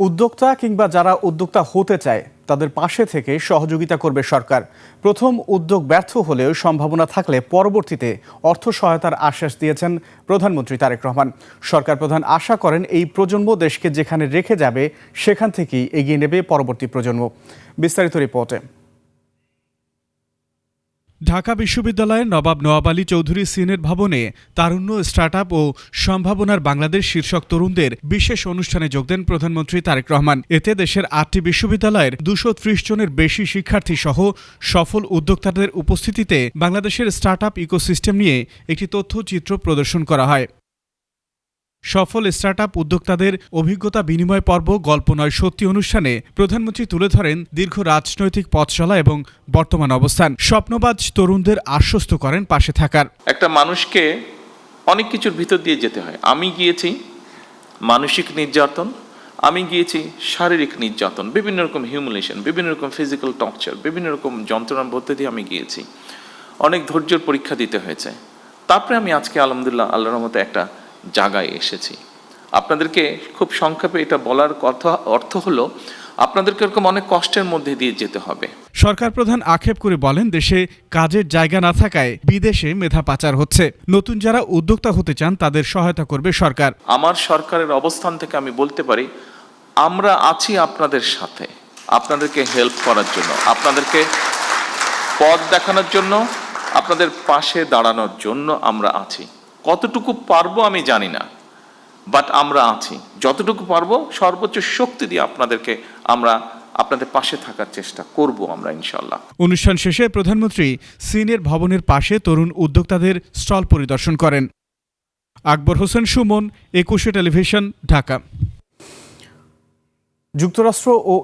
উদ্যোক্তা কিংবা যারা উদ্যোক্তা হতে চায় তাদের পাশে থেকে সহযোগিতা করবে সরকার। প্রথম উদ্যোগ ব্যর্থ হলেও সম্ভাবনা থাকলে পরবর্তীতে অর্থ সহায়তার আশ্বাস দিয়েছেন প্রধানমন্ত্রী তারেক রহমান। সরকার প্রধান আশা করেন এই প্রজন্ম দেশকে যেখানে রেখে যাবে সেখান থেকেই এগিয়ে নেবে পরবর্তী প্রজন্ম। বিস্তারিত রিপোর্টে। ঢাকা বিশ্ববিদ্যালয়ের নবাব নওয়াব আলী চৌধুরী সিনেট ভবনে তারুণ্য, স্টার্টআপ ও সম্ভাবনার বাংলাদেশ শীর্ষক তরুণদের বিশেষ অনুষ্ঠানে যোগ দেন প্রধানমন্ত্রী তারেক রহমান। এতে দেশের ৮টি বিশ্ববিদ্যালয়ের ২৩০ জনের বেশি শিক্ষার্থী সহ সফল উদ্যোক্তাদের উপস্থিতিতে বাংলাদেশের স্টার্টআপ ইকোসিস্টেম নিয়ে একটি তথ্যচিত্র প্রদর্শন করা হয়। সফল স্টার্টআপ উদ্যোক্তাদের অভিজ্ঞতা বিনিময় পর্ব গল্প নয় সত্যি অনুষ্ঠানে প্রধানমন্ত্রী তুলে ধরেন দীর্ঘ রাজনৈতিক পথ চলা এবং বর্তমান অবস্থান। স্বপ্নবাজ তরুণদের আশ্বস্ত করেন পাশে থাকার। একটা মানুষকে অনেক কিছুর ভিতর দিয়ে যেতে হয়। আমি গিয়েছি মানসিক নির্যাতন, আমি গিয়েছি শারীরিক নির্যাতন, বিভিন্ন রকম হিউমিলেশন, বিভিন্ন রকম ফিজিক্যাল টর্চার, বিভিন্ন রকম যন্ত্রণার মধ্যে দিয়ে আমি গিয়েছি। অনেক ধৈর্যের পরীক্ষা দিতে হয়েছে। তারপরে আমি আজকে আলহামদুলিল্লাহ আল্লাহর রহমতে একটা জায়গায় এসেছি। আপনাদেরকে খুব সংক্ষেপে এটা বলার অর্থ হলো আপনাদেরকে এরকম অনেক কষ্টের মধ্যে দিয়ে যেতে হবে। সরকার প্রধান আক্ষেপ করে বলেন, দেশে কাজের জায়গা না থাকায় বিদেশে মেধা পাচার হচ্ছে। নতুন যারা উদ্যোক্তা হতে চান তাদের সহায়তা করবে সরকার। আমার সরকারের অবস্থান থেকে আমি বলতে পারি, আমরা আছি আপনাদের সাথে, আপনাদেরকে হেল্প করার জন্য, আপনাদেরকে পথ দেখানোর জন্য, আপনাদের পাশে দাঁড়ানোর জন্য আমরা আছি। কতটুকু পারবো আমি জানি না, বাট আমরা আছি। যতটুকু পারবো সর্বোচ্চ শক্তি দিয়ে আপনাদের পাশে থাকার চেষ্টা করব আমরা ইনশাআল্লাহ। অনুষ্ঠান শেষে প্রধানমন্ত্রী সিনেট ভবনের পাশে তরুণ উদ্যোক্তাদের স্টল পরিদর্শন করেন। আকবর হোসেন সুমন, ২১ টেলিভিশন, ঢাকা। যুক্তরাষ্ট্র ও